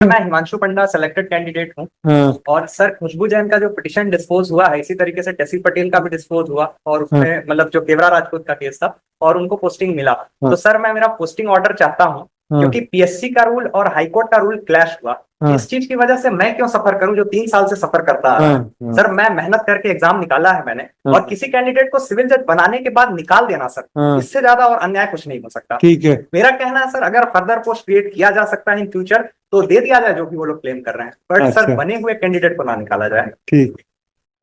मैं हिमांशु पंडा selected candidate हूँ। हाँ और सर खुशबू जैन का जो पिटिशन डिस्पोज हुआ है, इसी तरीके से टेसी पटेल का भी डिस्पोज हुआ और हाँ उसमें मतलब जो केवरा राजपूत का केस था और उनको पोस्टिंग मिला। हाँ तो सर मैं मेरा पोस्टिंग ऑर्डर चाहता हूँ, हाँ क्योंकि पीएससी का रूल और हाईकोर्ट का रूल क्लैश हुआ। हाँ इस चीज की वजह से मैं क्यों सफर करूं जो 3 साल से सफर करता आ रहा हाँ है। हाँ सर मैं मेहनत करके एग्जाम निकाला है मैंने, हाँ और किसी कैंडिडेट को सिविल जज बनाने के बाद निकाल देना सर, हाँ, इससे ज्यादा और अन्याय कुछ नहीं हो सकता। ठीक है। मेरा कहना है सर, अगर फर्दर पोस्ट क्रिएट किया जा सकता है इन फ्यूचर तो दे दिया जाए, जो भी वो लोग क्लेम कर रहे हैं, बट सर अच्छा बने हुए कैंडिडेट को ना निकाला जाए। ठीक,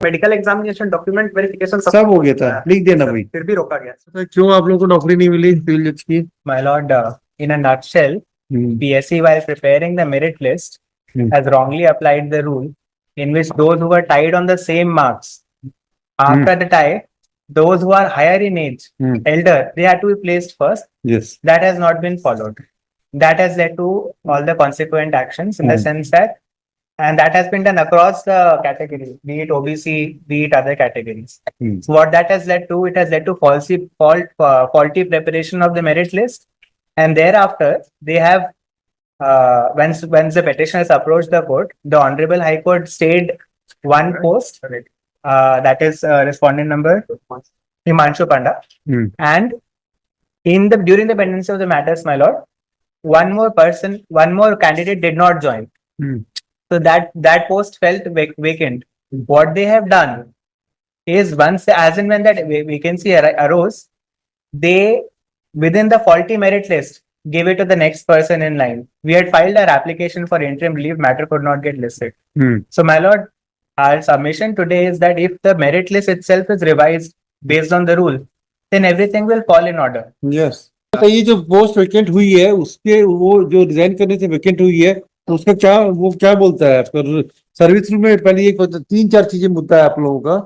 मेडिकल एग्जामिनेशन डॉक्यूमेंट वेरिफिकेशन सब हो गया था, लिख देना भाई। फिर भी रोका गया। तो क्यों आप लोगों को नौकरी नहीं मिली सिविल जज की? My lord, in a nutshell, PSC, while preparing the merit list, has wrongly applied the rule in which those who were tied on the same marks after the tie, those who are higher in age, elder, they had to be placed first. Yes. That has not been followed. That has led to all the consequent actions in the sense that, and that has been done across the categories, be it OBC, be it other categories. So what that has led to, it has led to faulty preparation of the merit list, and thereafter they have, once the petitioners approached the court, the Honorable High Court stayed one post, that is respondent number Himanshu Panda, and during the pendency of the matters, my lord, one more candidate did not join. So that post felt vacant. What they have done is, once as and when that vacancy arose, they, within the faulty merit list, gave it to the next person in line. We had filed our application for interim relief, matter could not get listed. So my lord, our submission today is that if the merit list itself is revised based on the rule, then everything will fall in order. Yes. तो ये जो post vacant हुई है उसके, वो जो resign करने से वेकेंट हुई है, तो उसका क्या, वो क्या बोलता है पर सर्विस रूल में? पहले एक 3-4 चीजें मुद्दा है आप लोगों का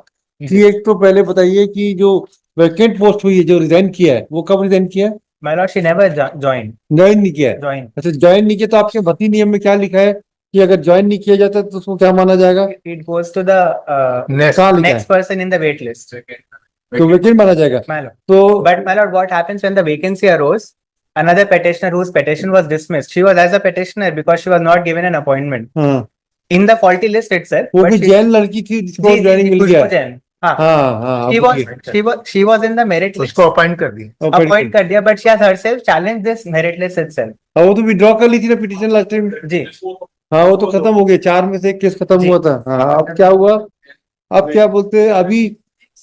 कि एक तो पहले बताइए कि जो वैकेंट पोस्ट हुई है, जो रिजाइन किया है, वो कब रिजाइन किया है? My lord, she never joined. Join नहीं किया है? Join. अच्छा, ज्वाइन नहीं किया तो आपके भर्ती नियम में क्या लिखा है कि अगर ज्वाइन नहीं किया जाता तो उसको क्या माना जाएगा? It goes to the कहाँ लिखा है? next person in the wait list. तो वेकेंट माना जाएगा? My lord. तो But my lord, what happens when the vacancy arose? Another petitioner whose petition was dismissed. She was as a petitioner because she was not given an appointment हाँ, in the faulty list itself. वो but भी she- Jain लड़की थी जिसको जी, joining मिल खुशबू गया। जैन। हाँ, हाँ हाँ, she अब was ये she was in the merit list. उसको अपॉइंट कर दी। Appoint कर दिया, but she has herself challenged this merit list itself. हाँ, वो तो विड्रॉ कर ली थी ना पिटीशन लास्ट टाइम। जी, हाँ, वो तो खत्म हो गया, 4 में से 1 केस खत्म जी। हुआ था। हाँ, अब क्या हुआ? अब क्या बोलते हैं अभी?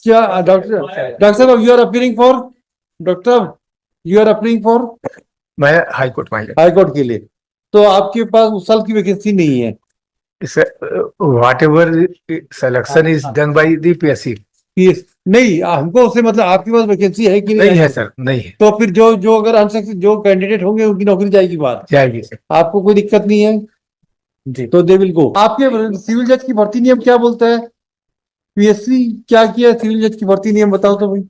क्या डॉक्टर साहब, you are appearing for, doctor you are appearing for मैं हाई कोर्ट में हाई कोर्ट के लिए, तो आपके पास उस साल की वैकेंसी नहीं है? What ever selection is done by the PSC. PS नहीं, हमको उससे मतलब आपके पास वैकेंसी है कि नहीं है सर, नहीं है। तो फिर जो अगर अनसक्सेस जो कैंडिडेट होंगे उनकी नौकरी जाएगी बात, जाएगी सर। आपको कोई दिक्कत नहीं है जी। तो दे विल गो। आपके सिविल जज की भर्ती नियम क्या बोलता है? पीएससी क्या किया सिविल जज की भर्ती नियम बताओ तो भाई।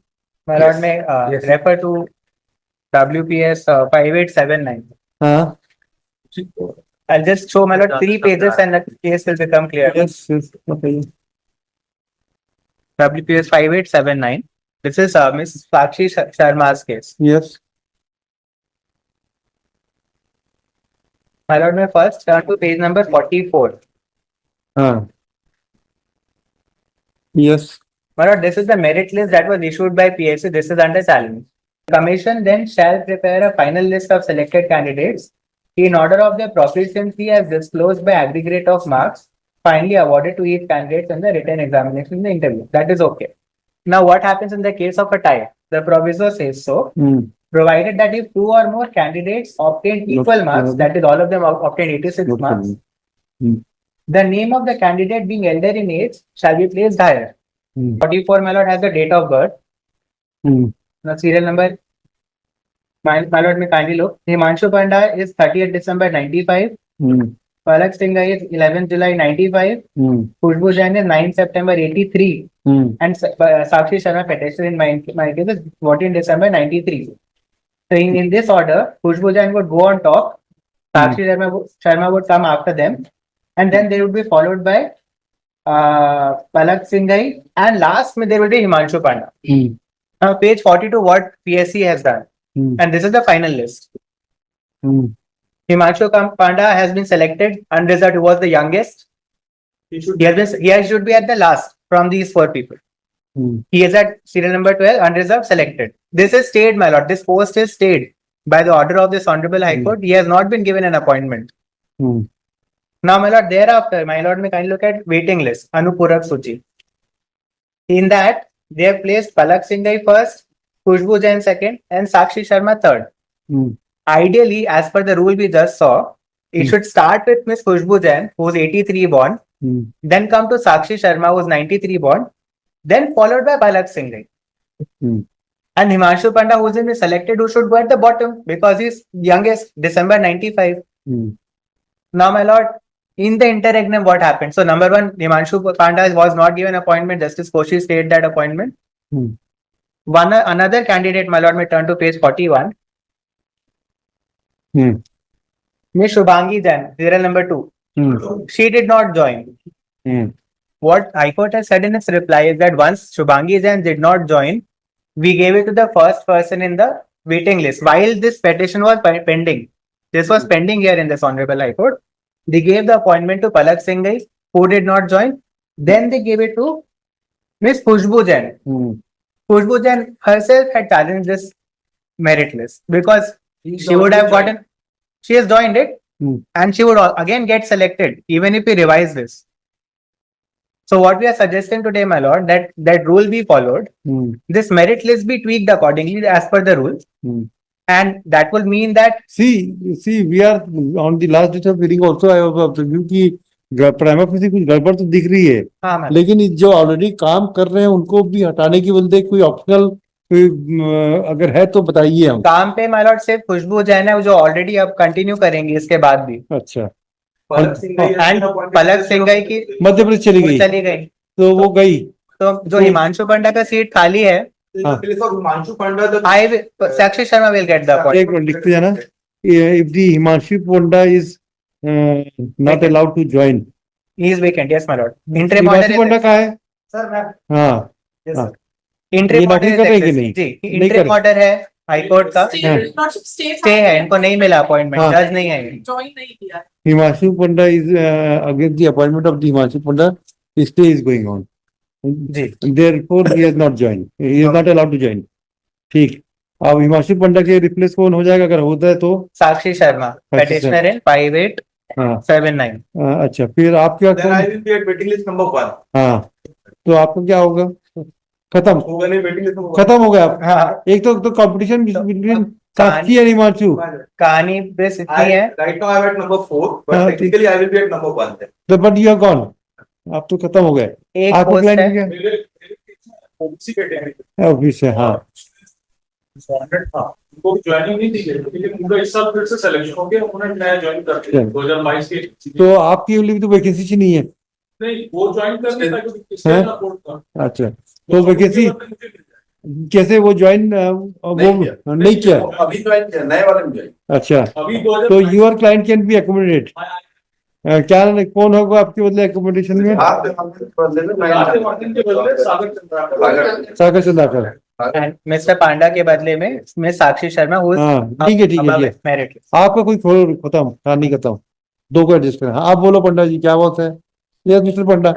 My lord, may refer to WPS 5879. हाँ, I'll just show my lord 3 pages and the case will become clear. Yes yes, बताइए। WPS 5879. This is Miss Sakshi Sharma's case. Yes, My lord, may first turn to page number 44. हाँ, yes, My lord, this is the merit list that was issued by PSC. This is under challenge. Commission then shall prepare a final list of selected candidates in order of their proficiency as disclosed by aggregate of marks finally awarded to each candidate in the written examination in the interview. That is okay. Now, what happens in the case of a tie? The proviso says so, provided that if 2 or more candidates obtain equal marks, that is all of them obtain 86 marks, the name of the candidate being elder in age shall be placed higher. 44, my lord, has the date of birth. The serial number, my lord, may kindly look. Himanshu Panda is 30th December 95. Palak Singh is 11th July 95. Khushbu Jain is 9th September 83. And Sakshi Sharma petition in my case is 14th December 93. So in this order, Khushbu Jain would go on top, Sakshi Sharma would come after them, and then they would be followed by Palak Singh, and last there will be Himanshu Panda. Now, page 42, what PSC has done, and this is the final list. Himanshu Panda has been selected unreserved. He was the youngest. He should be at the last from these 4 people. He is at serial number 12, unreserved, selected. This is stayed, my lord. This post is stayed by the order of this Honorable High Court. He has not been given an appointment. Now, my lord, thereafter, my lord, may kindly look at waiting list, Anupurak Suchi. In that, they have placed Palak Singhai first, Khushbu Jain second, and Sakshi Sharma third. Ideally, as per the rule we just saw, it should start with Miss Khushbu Jain, who is 83 born, then come to Sakshi Sharma, who is 93 born, then followed by Palak Singhai. And Himanshu Panda, who is in selected, who should go at the bottom because he's youngest, December 95. Now, my lord, in the interregnum, what happened? So, number one, Himanshu Panda was not given appointment. Justice Koshi stayed that appointment. Another candidate, my lord, may turn to page 41. Miss Shubhangi Jain, serial number 2. She did not join. What High Court has said in its reply is that once Shubhangi Jain did not join, we gave it to the first person in the waiting list. While this petition was pending, this was pending here in this Honorable High Court, they gave the appointment to Palak Singhai, who did not join. Then they gave it to Miss Khushbu Jain. Khushbu Jain herself had challenged this merit list because she would have gotten, she has joined it and she would again get selected even if we revise this. So what we are suggesting today, my lord, that rule be followed. This merit list be tweaked accordingly as per the rules. And that will mean that See, we are on the last date of hearing also. I have observed कि prima facie कुछ गड़बड़ तो दिख रही है, हाँ, लेकिन जो ऑलरेडी काम कर रहे हैं उनको भी हटाने की बदले कोई ऑप्शनल अगर है तो बताइए हम. काम पे my lord सिर्फ खुशबू जैन है जो ऑलरेडी अब कंटिन्यू करेंगे इसके बाद भी. अच्छा. एंड पलक सिंघाई की मध्य प्रदेश चली गई तो वो गई. तो जो हिमांशु पंडा का सीट खाली है, Himanshu Panda, Sakshi Sharma will get the appointment. एक मिनट लिखते जाना. If the Himanshu Panda is not allowed to join, He is vacant, yes, my lord. Interim order Himanshu Panda is कहाँ है? sir, ma'am. हाँ. Yes, हाँ. sir. Interim ये order नौकरी is कर रहे हैं कि excessive. नहीं? जी, नहीं interim कर- order है हाई कोर्ट का, स्टे है, इनको नहीं मिला अपॉइंटमेंट, हाँ. जज नहीं है. ज्वाइन नहीं किया. Himanshu Panda is against the appointment of the Himanshu Panda. His stay is going on. Ji. Therefore, he has not joined. He is not allowed to join. ठीक. अब हिमांशु पंडा के रिप्लेस कौन हो जाएगा अगर होता है तो? साक्षी शर्मा, petitioner in 5879. अच्छा, फिर आप क्या then I will be at waiting list number 1. हाँ, तो आपका क्या होगा? खत्म होगा नहीं waiting list number 1. खत्म हो गया. हाँ, एक तो कंपटीशन बिटवीन साक्षी और हिमांशु. कहानी बस इतनी है. Right now I am at number 4, but हाँ, technically I will be at number 1. तो बट यू आर गॉन. आप तो खत्म हो गए. एक आपको पोस्ट क्लाइंट है, क्या OBC कैटेगरी ऑफिस है? हाँ. था, उनको ज्वाइनिंग नहीं दी गई, लेकिन उनका इस साल फिर से सिलेक्शन हो गया, उन्होंने नया ज्वाइन कर दिया 2022 के. तो आपकी लिए तो वैकेंसी नहीं है. नहीं, वो ज्वाइन करने था क्योंकि इसके हैं? सपोर्ट था. अच्छा, तो वैकेंसी कैसे वो ज्वाइन वो नहीं किया? अभी ज्वाइन किया, नए वाले में ज्वाइन. अच्छा, अभी तो your client can be accommodate. क्या कौन होगा आपके बदले एकोमोडेशन में? सागर चंद्राकर. एंड मिस्टर पांडा के बदले में miss Sakshi Sharma, who is हाँ, ठीक है ठीक है above ठीक है. merit list. आपका कोई खत्म कहानी खत्म. दो को एडजस्ट करें. हाँ, आप बोलो पंडा जी, क्या बात है? Yes mister Panda.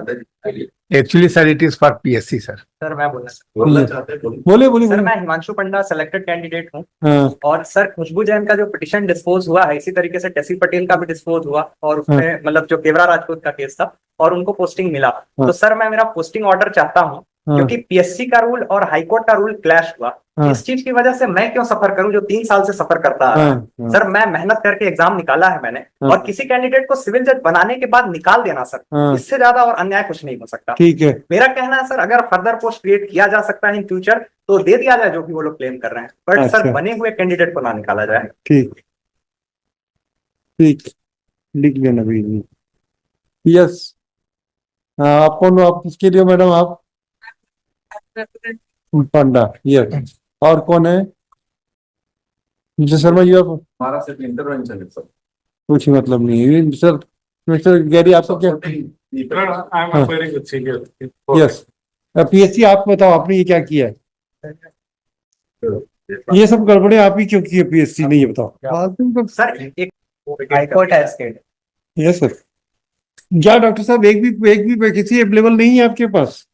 Actually, sir, it is for PSC, sir. Sir मैं बोलना बोले बोले सर बोले. मैं हिमांशु पंडा सेलेक्टेड कैंडिडेट हूँ हाँ. और सर खुशबू जैन का जो पिटिशन डिस्पोज हुआ है इसी तरीके से टेसी पटेल का भी डिस्पोज हुआ और उसमें मतलब जो केवरा राजपूत का केस था और उनको पोस्टिंग मिला. तो सर मैं मेरा पोस्टिंग ऑर्डर चाहता हूँ क्योंकि पीएससी का रूल और हाईकोर्ट का रूल क्लैश हुआ. इस चीज की वजह से मैं क्यों सफर करूं जो 3 साल से सफर करता आ रहा है. सर मैं मेहनत करके एग्जाम निकाला है मैंने और किसी कैंडिडेट को सिविल जज बनाने के बाद निकाल देना सर, इससे ज्यादा और अन्याय कुछ नहीं हो सकता. ठीक है. मेरा कहना है सर अगर फर्दर पोस्ट क्रिएट किया जा सकता है इन फ्यूचर तो दे दिया जाए जो भी वो लोग क्लेम कर रहे हैं, बट अच्छा. सर बने हुए कैंडिडेट को ना निकाला जाए. ठीक ठीक लिख लेना भाई. यस. आप कौन हो? आप किसके लिए मैडम? आप पंडा. यस. और कौन है? मिस्टर शर्मा जी. आप हमारा सिर्फ इंटरवेंशन है, सर. कुछ मतलब नहीं है. मिस्टर गैरी आपको क्या? यस. पीएससी आप बताओ, आपने ये क्या किया है? ये सब गड़बड़े आप ही क्यों किए? पीएससी ने ये बताओ. सर एक वो vacate High कर Court दिया has said. Yes sir. क्या डॉक्टर साहब एक भी वैकेंसी अवेलेबल नहीं है आपके पास?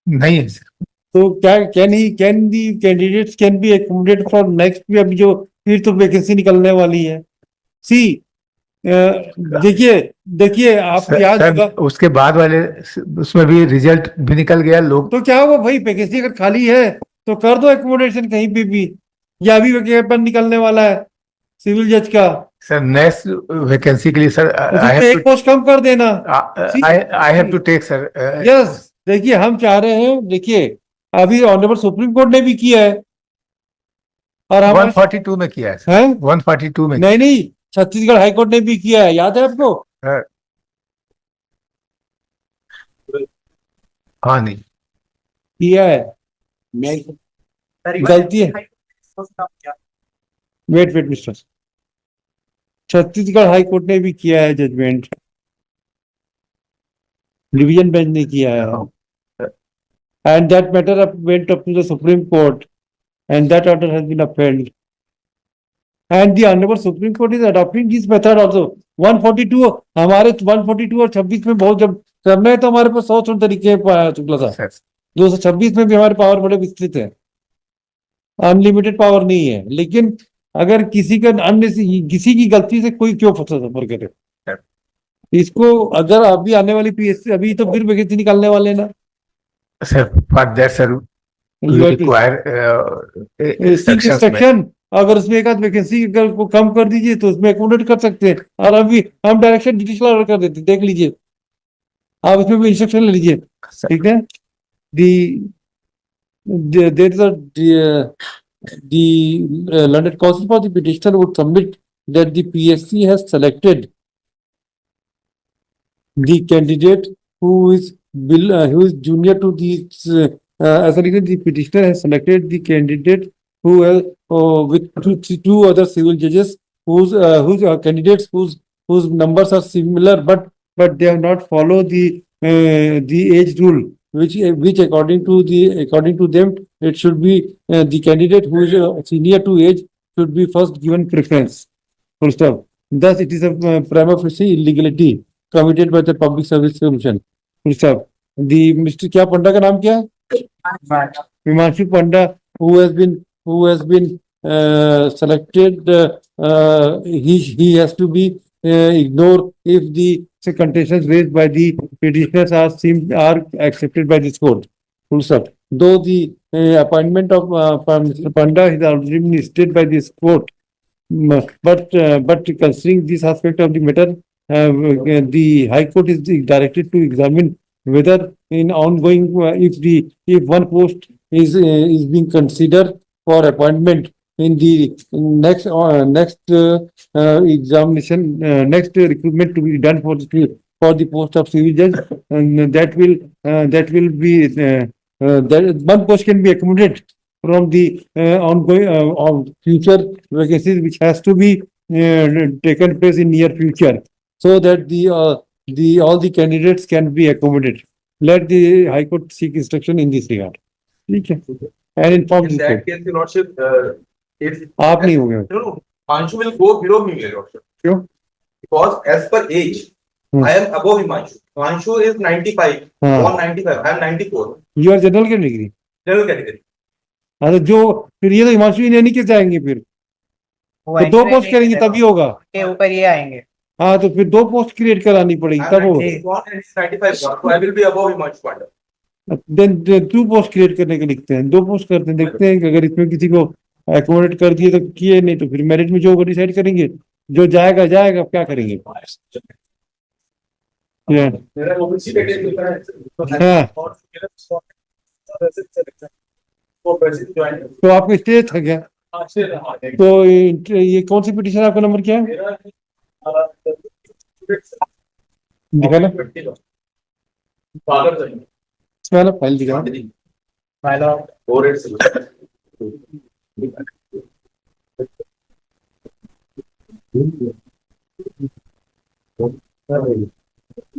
नहीं है सर। तो क्या can the candidates can be accommodate for next भी अभी जो फिर तो वैकेंसी निकलने वाली है। सी देखिए आप सर, याद सर, होगा उसके बाद वाले उसमें भी रिजल्ट भी निकल गया लोग। तो क्या होगा भाई, वैकेंसी अगर खाली है तो कर दो एकोमोडेशन कहीं पे भी, या अभी वैकेंसी निकलने वाला है सिविल जज का, सर नेक्स्ट वैकेंसी के लिए सर तो आई उसमें हैव एक पोस्ट कम कर देना। I have to take sir. Yes देखिए हम चाह रहे हैं, देखिए अभी ऑनरेबल सुप्रीम कोर्ट ने भी किया है और हमारे 142 में किया है सर। हैं 142 में नहीं छत्तीसगढ़ हाईकोर्ट ने भी किया है, याद है आपको? हाँ नहीं किया है। सर, गलती है। क्या wait mister, Chhattisgarh high court ने भी किया है जजमेंट, डिवीजन बेंच ने किया है, and that matter went up to the supreme court and that order has been upheld and the honorable supreme court is adopting this method also। 142 हमारे 142 और 26 में बहुत जब करना है तो हमारे पास 100 तरीके हैं शुक्ला साहब। सर। 226 में भी हमारे पावर बड़े विस्तृत है, अनलिमिटेड पावर नहीं है, लेकिन अगर किसी का अन्य किसी की गलती से कोई क्यों सफर करे, इसको अगर अभी आने वाली पीएससी अभी तो फिर वैकेंसी निकालने वाले हैं ना sir for that sir require instruction, अगर उसमें एक आध वैकेंसी अगर को कम कर दीजिए तो उसमें अकोमोडेट कर सकते हैं, और अभी हम डायरेक्शन जुडिशियल ऑर्डर कर देते हैं, देख लीजिए आप इसमें भी इंस्ट्रक्शन ले लीजिए, ठीक है। there is the London Council for the Petitioner would submit that the PSC has selected the candidate who is junior to the as a reason the petitioner has selected the candidate who has with two other civil judges whose candidates whose numbers are similar but they have not followed the age rule, which according to them it should be the candidate who is senior to age should be first given preference. Full stop. Thus, it is a prima facie illegality committed by the Public Service Commission. Full stop. The Mr. क्या पंडा का नाम क्या है? Himanshu Panda, who has been selected. He has to be ignored if the contentions raised by the petitioners are accepted by this court. Full stop. Though the appointment of Mr. Panda is already been stated by this court, but considering this aspect of the matter, the High Court is directed to examine whether in ongoing if one post is being considered for appointment in the next examination, next recruitment to be done for the post of civil judge, and that will be that one post can be accommodated from the ongoing of future vacancies which has to be taken place in near future, so that the all the candidates can be accommodated. Let the High Court seek instruction in this regard. ठीक है, and inform In the that court. case, your lordship, if आप नहीं होंगे no, Himanshu will go below me, your lordship. क्यों? Because as per age, I am above Himanshu. Himanshu is 95, हाँ, born 95. I am 94. you are general category. General category. हाँ तो जो फिर ये तो हिमांशु यानी के जाएंगे फिर वो तो दो anyway पोस्ट नहीं करेंगे करेगा। तभी होगा। के ऊपर ये आएंगे। हाँ तो फिर दो पोस्ट क्रिएट करानी पड़ेगी I तब am होगा। 90 born and he is 95 born, so I will be above Himanshu Panda. Then to post create करने के लिखते हैं, दो पोस्ट करते हैं, देखते हैं कि अगर इसमें किसी को एकोमोडेट कर दिए तो किए, नहीं तो फिर मेरिट में जो होगा डिसाइड करेंगे, जो जाएगा जाएगा, क्या करेंगे। Yeah. मेरा OBC category का है। हाँ। और मेरा वो वैसे ज्वाइन तो आपको स्टेज था क्या? तो ये कौन सी पिटीशन आपका नंबर क्या है? मेरा दिखाना फादर चाहिए इसमें वाला फाइल दिखाना। Hello 486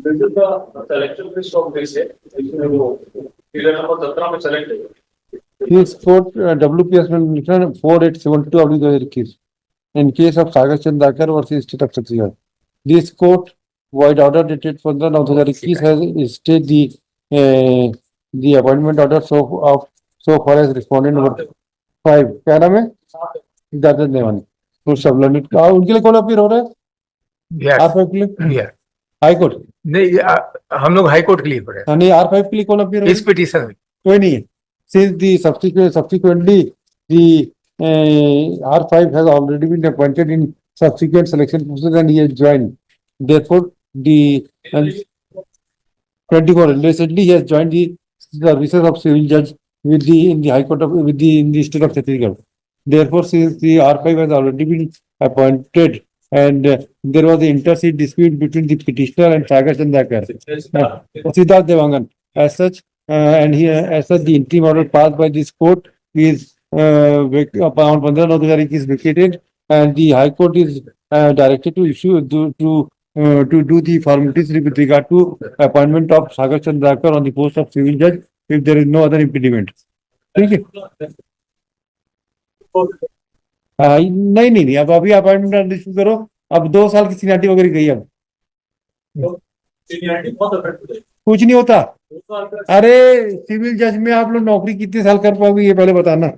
This is the selection list of this है, इसमें वो figure number 17 में select है। His court WPS में लिखना है 4872 2021। in case of Sagar Chandrakar versus State of Chhattisgarh. This court void order dated 15/9/2021 has stayed the appointment order so far as respondent number 5. क्या नाम है? इजाजत देवानी। तो सब ललित का उनके लिए कौन अपील हो रहा है? Yes, R5 के लिए? yeah. High court. नहीं हम लोग हाई कोर्ट के लिए पढ़े नहीं, R5 के लिए कौन अपील हो रहा है? इस पिटीशन में। कोई नहीं है। Since the subsequently the R5 has already been appointed in subsequent selection process and he has joined. Therefore, the 24 recently he has joined the services of civil judge in the High Court in the state of Chhattisgarh. Therefore, since the R5 has already been appointed and there was an inter-seat dispute between the petitioner and Sagar Chandrakar, Siddharth Devangan. As such, the interim order passed by this court is upon 15/9/2021 is vacated, and the High Court is directed to issue to do the formalities with regard to appointment of Sagar Chandrakar on the post of civil judge if there is no other impediment. ठीक है? नहीं, अब अभी appointment issue करो। अब 2 साल की seniority वगैरह गई। अब सीनियरिटी बहुत अफेक्ट है। कुछ नहीं होता। 2 साल का अरे सिविल जज में आप लोग नौकरी कितने साल कर पाओगे ये पहले बताना।